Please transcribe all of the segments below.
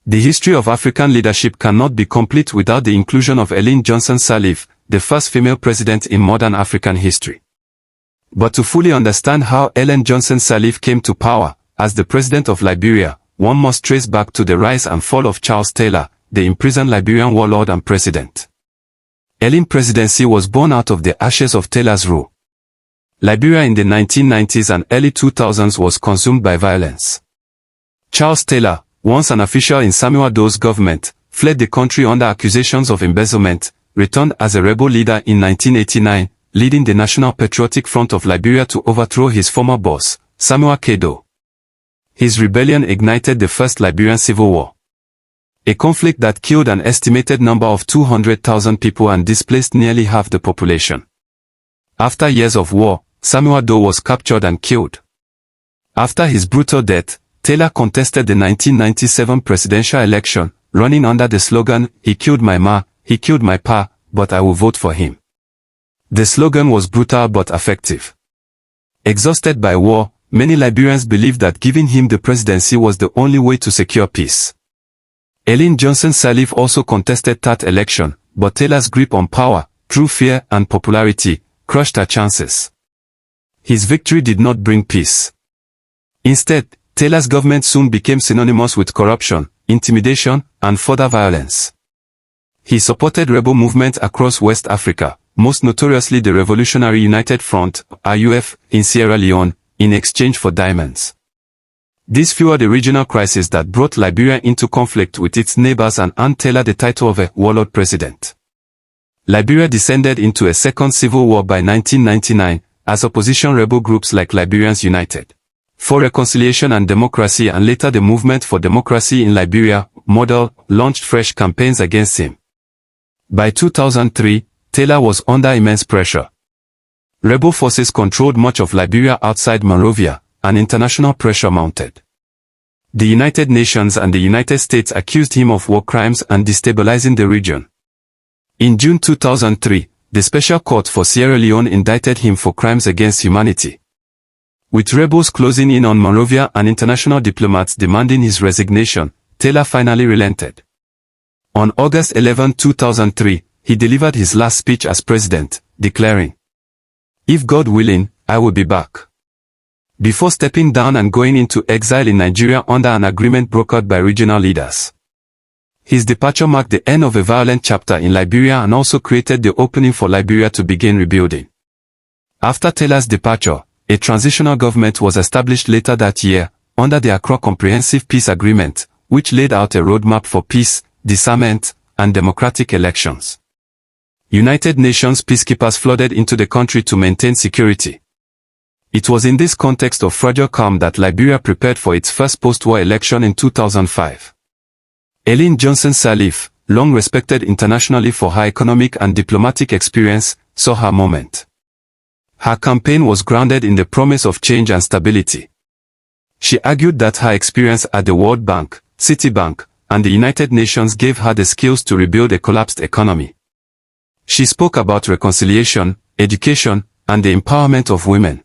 The history of African leadership cannot be complete without the inclusion of Ellen Johnson Sirleaf, the first female president in modern African history. But to fully understand how Ellen Johnson Sirleaf came to power as the president of Liberia, one must trace back to the rise and fall of Charles Taylor, the imprisoned Liberian warlord and president. Ellen's presidency was born out of the ashes of Taylor's rule. Liberia in the 1990s and early 2000s was consumed by violence. Charles Taylor, once an official in Samuel Doe's government, fled the country under accusations of embezzlement, returned as a rebel leader in 1989, leading the National Patriotic Front of Liberia to overthrow his former boss, Samuel K. Doe. His rebellion ignited the First Liberian Civil War, a conflict that killed an estimated number of 200,000 people and displaced nearly half the population. After years of war, Samuel Doe was captured and killed. After his brutal death, Taylor contested the 1997 presidential election, running under the slogan, "He killed my ma, he killed my pa, but I will vote for him." The slogan was brutal but effective. Exhausted by war, many Liberians believed that giving him the presidency was the only way to secure peace. Ellen Johnson Sirleaf also contested that election, but Taylor's grip on power, through fear and popularity, crushed her chances. His victory did not bring peace. Instead, Taylor's government soon became synonymous with corruption, intimidation, and further violence. He supported rebel movements across West Africa, most notoriously the Revolutionary United Front, RUF, in Sierra Leone, in exchange for diamonds. This fueled a regional crisis that brought Liberia into conflict with its neighbors and earned Taylor the title of a warlord president. Liberia descended into a second civil war by 1999, as opposition rebel groups like Liberians United for Reconciliation and Democracy and later the Movement for Democracy in Liberia, MODEL, launched fresh campaigns against him. By 2003, Taylor was under immense pressure. Rebel forces controlled much of Liberia outside Monrovia, and international pressure mounted. The United Nations and the United States accused him of war crimes and destabilizing the region. In June 2003, the Special Court for Sierra Leone indicted him for crimes against humanity. With rebels closing in on Monrovia and international diplomats demanding his resignation, Taylor finally relented. On August 11, 2003, he delivered his last speech as president, declaring, "If God willing, I will be back," before stepping down and going into exile in Nigeria under an agreement brokered by regional leaders. His departure marked the end of a violent chapter in Liberia and also created the opening for Liberia to begin rebuilding. After Taylor's departure, a transitional government was established later that year, under the Accra Comprehensive Peace Agreement, which laid out a roadmap for peace, disarmament, and democratic elections. United Nations peacekeepers flooded into the country to maintain security. It was in this context of fragile calm that Liberia prepared for its first post-war election in 2005. Ellen Johnson Sirleaf, long respected internationally for her economic and diplomatic experience, saw her moment. Her campaign was grounded in the promise of change and stability. She argued that her experience at the World Bank, Citibank, and the United Nations gave her the skills to rebuild a collapsed economy. She spoke about reconciliation, education, and the empowerment of women.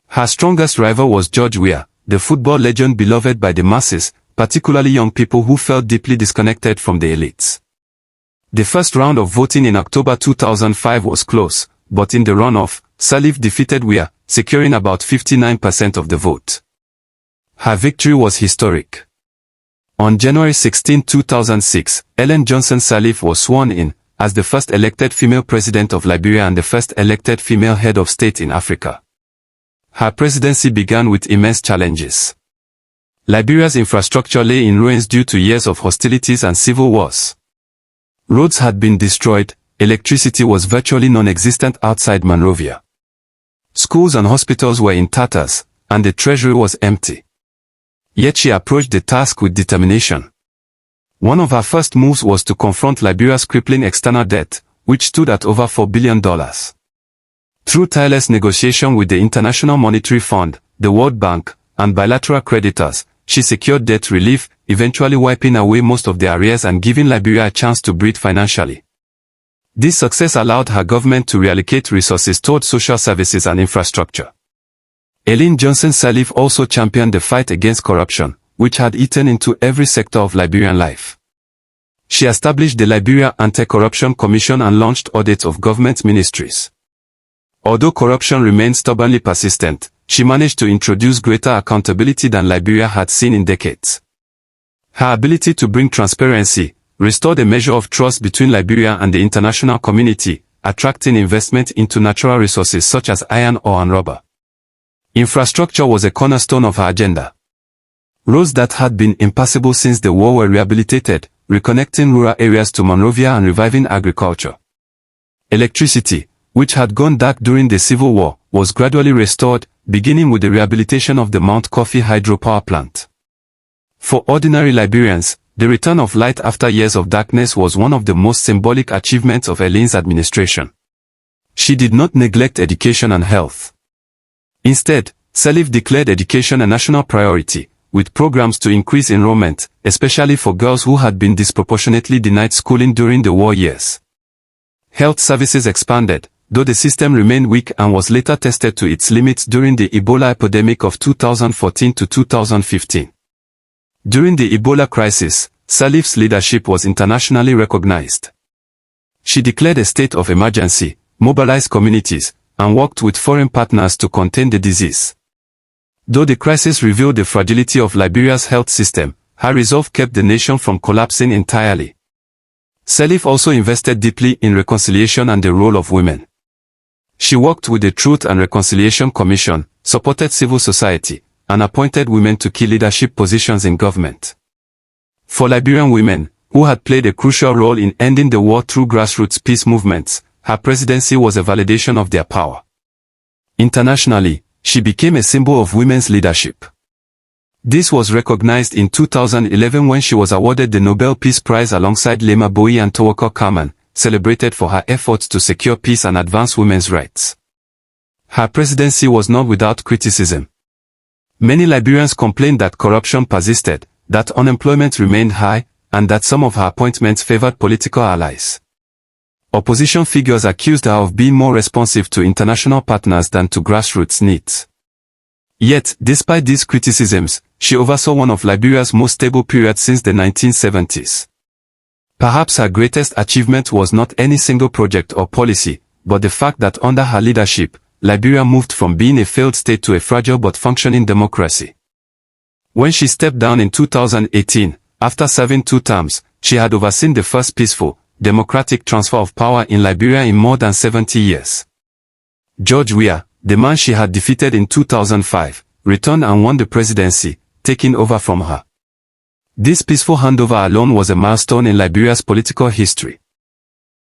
Her strongest rival was George Weah, the football legend beloved by the masses, particularly young people who felt deeply disconnected from the elites. The first round of voting in October 2005 was close, but in the runoff, Sirleaf defeated Weah, securing about 59% of the vote. Her victory was historic. On January 16, 2006, Ellen Johnson Sirleaf was sworn in as the first elected female president of Liberia and the first elected female head of state in Africa. Her presidency began with immense challenges. Liberia's infrastructure lay in ruins due to years of hostilities and civil wars. Roads had been destroyed, electricity was virtually non-existent outside Monrovia. Schools and hospitals were in tatters, and the treasury was empty. Yet she approached the task with determination. One of her first moves was to confront Liberia's crippling external debt, which stood at over $4 billion. Through tireless negotiation with the International Monetary Fund, the World Bank, and bilateral creditors, she secured debt relief, eventually wiping away most of the arrears and giving Liberia a chance to breathe financially. This success allowed her government to reallocate resources toward social services and infrastructure. Ellen Johnson Sirleaf also championed the fight against corruption, which had eaten into every sector of Liberian life. She established the Liberia Anti-Corruption Commission and launched audits of government ministries. Although corruption remained stubbornly persistent, she managed to introduce greater accountability than Liberia had seen in decades. Her ability to bring transparency restored a measure of trust between Liberia and the international community, attracting investment into natural resources such as iron ore and rubber. Infrastructure was a cornerstone of her agenda. Roads that had been impassable since the war were rehabilitated, reconnecting rural areas to Monrovia and reviving agriculture. Electricity, which had gone dark during the Civil War, was gradually restored, beginning with the rehabilitation of the Mount Coffee hydropower plant. For ordinary Liberians, the return of light after years of darkness was one of the most symbolic achievements of Ellen's administration. She did not neglect education and health. Instead, Sirleaf declared education a national priority, with programs to increase enrollment, especially for girls who had been disproportionately denied schooling during the war years. Health services expanded, though the system remained weak and was later tested to its limits during the Ebola epidemic of 2014 to 2015. During the Ebola crisis, Sirleaf's leadership was internationally recognized. She declared a state of emergency, mobilized communities, and worked with foreign partners to contain the disease. Though the crisis revealed the fragility of Liberia's health system, her resolve kept the nation from collapsing entirely. Sirleaf also invested deeply in reconciliation and the role of women. She worked with the Truth and Reconciliation Commission, supported civil society, and appointed women to key leadership positions in government. For Liberian women, who had played a crucial role in ending the war through grassroots peace movements, her presidency was a validation of their power. Internationally, she became a symbol of women's leadership. This was recognized in 2011 when she was awarded the Nobel Peace Prize alongside Lema Bowie and Tawakkol Karman, celebrated for her efforts to secure peace and advance women's rights. Her presidency was not without criticism. Many Liberians complained that corruption persisted, that unemployment remained high, and that some of her appointments favored political allies. Opposition figures accused her of being more responsive to international partners than to grassroots needs. Yet, despite these criticisms, she oversaw one of Liberia's most stable periods since the 1970s. Perhaps her greatest achievement was not any single project or policy, but the fact that under her leadership, Liberia moved from being a failed state to a fragile but functioning democracy. When she stepped down in 2018, after serving 2 terms, she had overseen the first peaceful, democratic transfer of power in Liberia in more than 70 years. George Weah, the man she had defeated in 2005, returned and won the presidency, taking over from her. This peaceful handover alone was a milestone in Liberia's political history.